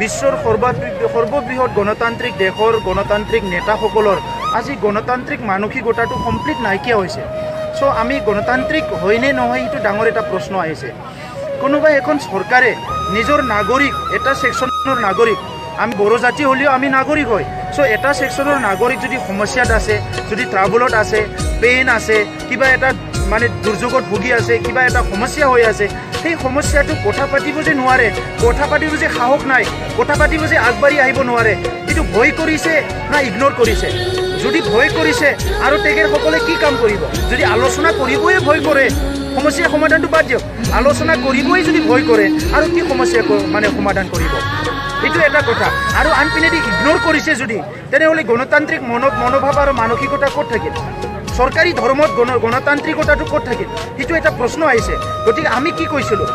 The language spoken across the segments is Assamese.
বিশ্বৰ সৰ্ববৃহৎ গণতান্ত্ৰিক দেশৰ গণতান্ত্ৰিক নেতাসকলৰ আজি গণতান্ত্ৰিক মানসিকতাটো কমপ্লিট নাইকিয়া হৈছে। চ' আমি গণতান্ত্ৰিক হয়নে নহয় সেইটো ডাঙৰ এটা প্ৰশ্ন আহিছে। কোনোবাই এখন চৰকাৰে নিজৰ নাগৰিক এটা ছেকশ্যনৰ নাগৰিক, আমি বড়ো জাতি হ'লেও আমি নাগৰিক হয়। চ' এটা ছেকশ্যনৰ নাগৰিক যদি সমস্যাত আছে, যদি ট্ৰাবলত আছে, পেইন আছে, কিবা এটা মানে দুৰ্যোগত ভুগি আছে, কিবা এটা সমস্যা হৈ আছে, সেই সমস্যাটো কথা পাতিব যে নোৱাৰে, কথা পাতিব যে সাহস নাই, কথা পাতিব যে আগবাঢ়ি আহিব নোৱাৰে, এইটো ভয় কৰিছে না ইগন'ৰ কৰিছে? যদি ভয় কৰিছে আৰু তেখেতসকলে কি কাম কৰিব? যদি আলোচনা কৰিবই ভয় কৰে, সমস্যাৰ সমাধানটো বাদ দিয়ক, আলোচনা কৰিবই যদি ভয় কৰে আৰু কি সমস্যা মানে সমাধান কৰিব? এইটো এটা কথা। আৰু আনপিনেদি ইগন'ৰ কৰিছে যদি, তেনেহ'লে গণতান্ত্ৰিক মনোভাৱ আৰু মানসিকতা ক'ত থাকিল? চৰকাৰী ধৰ্মত গণতান্ত্ৰিকতাটো ক'ত থাকিল? সেইটো এটা প্ৰশ্ন আহিছে। গতিকে আমি কি কৈছিলোঁ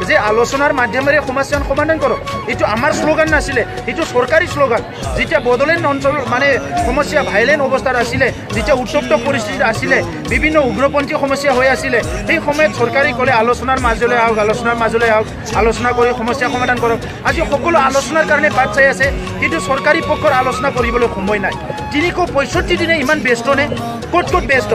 যে আলোচনাৰ মাধ্যমেৰে সমস্যাৰ সমাধান কৰক, এইটো আমাৰ শ্লোগান নাছিলে, এইটো চৰকাৰী শ্লোগান। যেতিয়া বড়োলেণ্ড অঞ্চল মানে সমস্যা ভাইলেণ্ট অৱস্থাত আছিলে, যেতিয়া উত্তপ্ত পৰিস্থিতিত আছিলে, বিভিন্ন উগ্ৰপন্থী সমস্যা হৈ আছিলে, সেই সময়ত চৰকাৰে ক'লে আলোচনাৰ মাজলৈ আহক, আলোচনাৰ মাজলৈ আহক, আলোচনা কৰি সমস্যা সমাধান কৰক। আজি সকলো আলোচনাৰ কাৰণে বাট চাই আছে, কিন্তু চৰকাৰী পক্ষৰ আলোচনা কৰিবলৈ সময় নাই। 365 দিনে ইমান ব্যস্তনে? ক'ত ক'ত ব্যস্ত?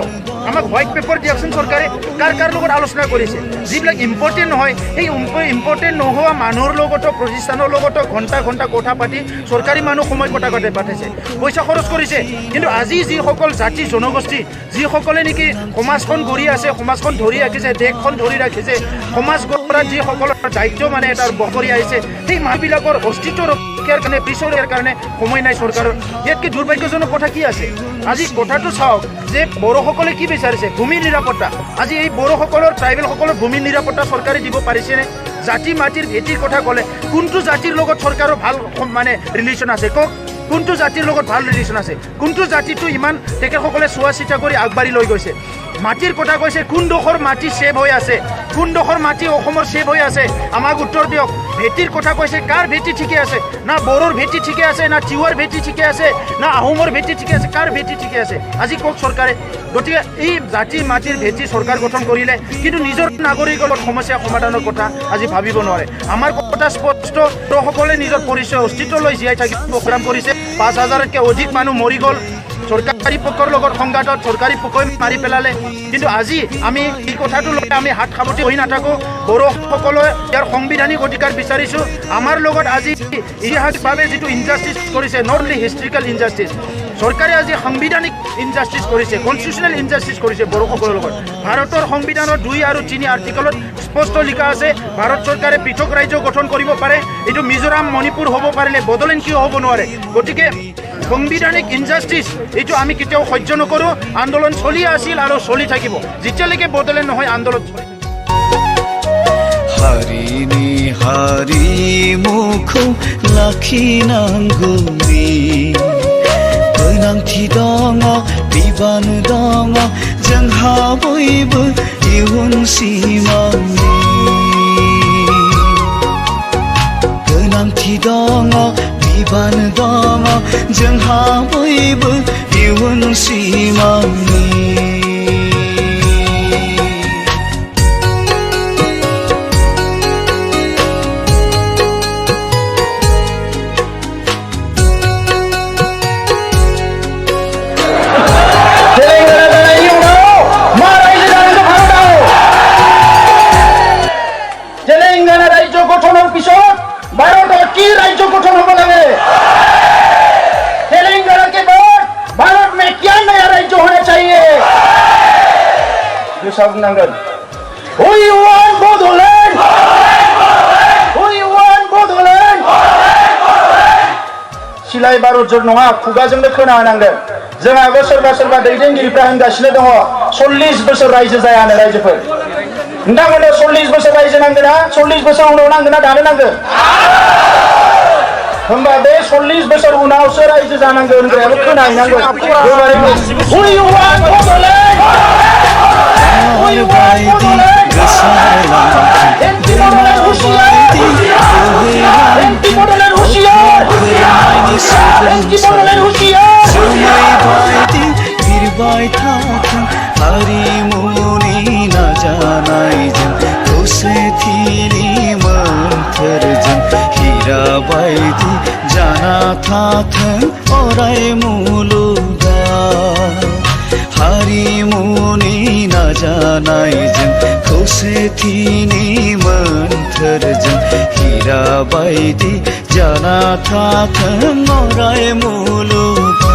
আমাক হোৱাইট পেপাৰ দিয়কচোন চৰকাৰে, কাৰ লগত আলোচনা কৰিছে? যিবিলাক ইম্পৰ্টেণ্ট নহয়, সেই ইম্পৰ্টেণ্ট নোহোৱা মানুহৰ লগতো, প্ৰতিষ্ঠানৰ লগতো ঘণ্টা কথা পাতি চৰকাৰী মানুহ সময় কটাকটে পাতিছে, পইচা খৰচ কৰিছে। কিন্তু আজি যিসকল জাতি জনগোষ্ঠী, যিসকলে নেকি সমাজখন গঢ়ি আছে, সমাজখন ধৰি ৰাখিছে, দেশখন ধৰি ৰাখিছে, সমাজ গঢ়াত যিসকলৰ দায়িত্ব মানে এটা বহৰি আহিছে, সেই মানুহবিলাকৰ অস্তিত্ব ৰক্ষাৰ কাৰণে, পিছৰ কাৰণে সময় নাই চৰকাৰৰ। ইয়াতকৈ দুৰ্ভাগ্যজনক কথা কি আছে? আজি কথাটো চাওক যে বড়োসকলে কি বিচাৰিছে? ভূমি নিৰাপত্তা। আজি এই বড়োসকলৰ, ট্ৰাইবেলসকলৰ ভূমি নিৰাপত্তা চৰকাৰে দিব পাৰিছেনে? জাতি মাটিৰ ভেটিৰ কথা ক'লে কোনটো জাতিৰ লগত চৰকাৰৰ ভাল মানে ৰিলেশ্যন আছে? কওক, কোনটো জাতিৰ লগত ভাল ৰিলেশ্যন আছে? কোনটো জাতিটো ইমান তেখেতসকলে চোৱা চিতা কৰি আগবাঢ়ি লৈ গৈছে? মাটিৰ কথা কৈছে, কোনডোখৰ মাটি ছেভ হৈ আছে, কোনডোখৰ মাটি অসমৰ ছেভ হৈ আছে? আমাক উত্তৰ দিয়ক। ভেটিৰ কথা কৈছে, কাৰ ভেটি ঠিকে আছে? না বড়োৰ ভেটি ঠিকে আছে, না তিৱাৰ ভেটি ঠিকে আছে, না আহোমৰ ভেটি ঠিকে আছে? কাৰ ভেটি ঠিকে আছে আজি কওক চৰকাৰে? গতিকে এই জাতি মাটিৰ ভেটি চৰকাৰ গঠন কৰিলে, কিন্তু নিজৰ নাগৰিকৰ সমস্যা সমাধানৰ কথা আজি ভাবিব নোৱাৰে। আমাৰ কথা স্পষ্ট, সকলে নিজৰ পৰিচয় অস্তিত্ব লৈ জীয়াই থাকিব প্ৰগ্ৰাম কৰিছে। 5,000তকৈ অধিক মানুহ মৰি গ'ল চৰকাৰী পক্ষৰ লগত সংঘাতত, চৰকাৰী পক্ষই মাৰি পেলালে। কিন্তু আজি আমি এই কথাটো লৈ আমি হাত সাৱটি হৈ নাথাকোঁ। বড়োসকলে ইয়াৰ সাংবিধানিক অধিকাৰ বিচাৰিছোঁ। আমাৰ লগত আজি ইতিহাসিকভাৱে যিটো ইনজাষ্টিছ কৰিছে, নট অনলি হিষ্ট্ৰিকেল ইনজাষ্টিছ, চৰকাৰে আজি সাংবিধানিক ইনজাষ্টিছ কৰিছে, কনষ্টিটিউচনেল ইনজাষ্টিছ কৰিছে বড়োসকলৰ লগত। ভাৰতৰ সংবিধানৰ 2 আৰু 3 আৰ্টিকলত স্পষ্ট লিখা আছে, ভাৰত চৰকাৰে পৃথক ৰাজ্য গঠন কৰিব পাৰে। এইটো মিজোৰাম, মণিপুৰ হ'ব পাৰিলে, বড়োলেণ্ড কিয় হ'ব নোৱাৰে? গতিকে সাংবিধানিক ইনজাষ্টিছ এইটো আমি কেতিয়াও সহ্য নকৰোঁ। আন্দোলন চলি আছিল আৰু চলি থাকিব যেতিয়ালৈকে বড়োলেণ্ড নহয় আন্দোলন চলি। হাৰিনি হাৰি মুখ লাখিনাंगौनि गोनांथि दङ, बिबान दङ जोंहा बयबो इयुन सिमांनि। गोनांथि दङ, बिबान दङ जोंहा बयबो इयुन सिमांनि। তেলেঙ্গানা রাজ্য গঠনের পিছত ভারতের কি রাজ্য গঠন হব লাগে? तेलंगाना के बाद भारत में क्या नया राज्य होना चाहिए? ये सब Nangal We want Bodoland! We want Bodoland! सिलाय बारत जर नङा, खुगाजोंनो खोनानांगोन। जोंहाबो सोरबा दैदेनगिरिफ्रा होनगासिनो दङ 40 बोसोर रायजो जायानो रायजोफोर। नोंथांमोननो 40 बोसोर रायजो नांगोना? 40 बोसोर उनाव नांगोना दानो नांगोन? होमबा बे 40 बोसोर उनावसो रायजो जानांगोन होनग्रायाबो खोनाहैनांगोन। We want Bodoland! We want Bodoland! MP Bodoland होशियार! एमपी Bodoland होशियार! एमपी Bodoland होशियार! बिरबाय थाथों हारिमुनि नाजानायजों खौसेथिनि मोन्थोरजों हीरा बायदि जाना थाथों अराय मुलुगा हारिमुनि नाजानायजों खौसेथिनि मोन्थोरजों हीरा बायदि जाना थाथों अराय मुलुगा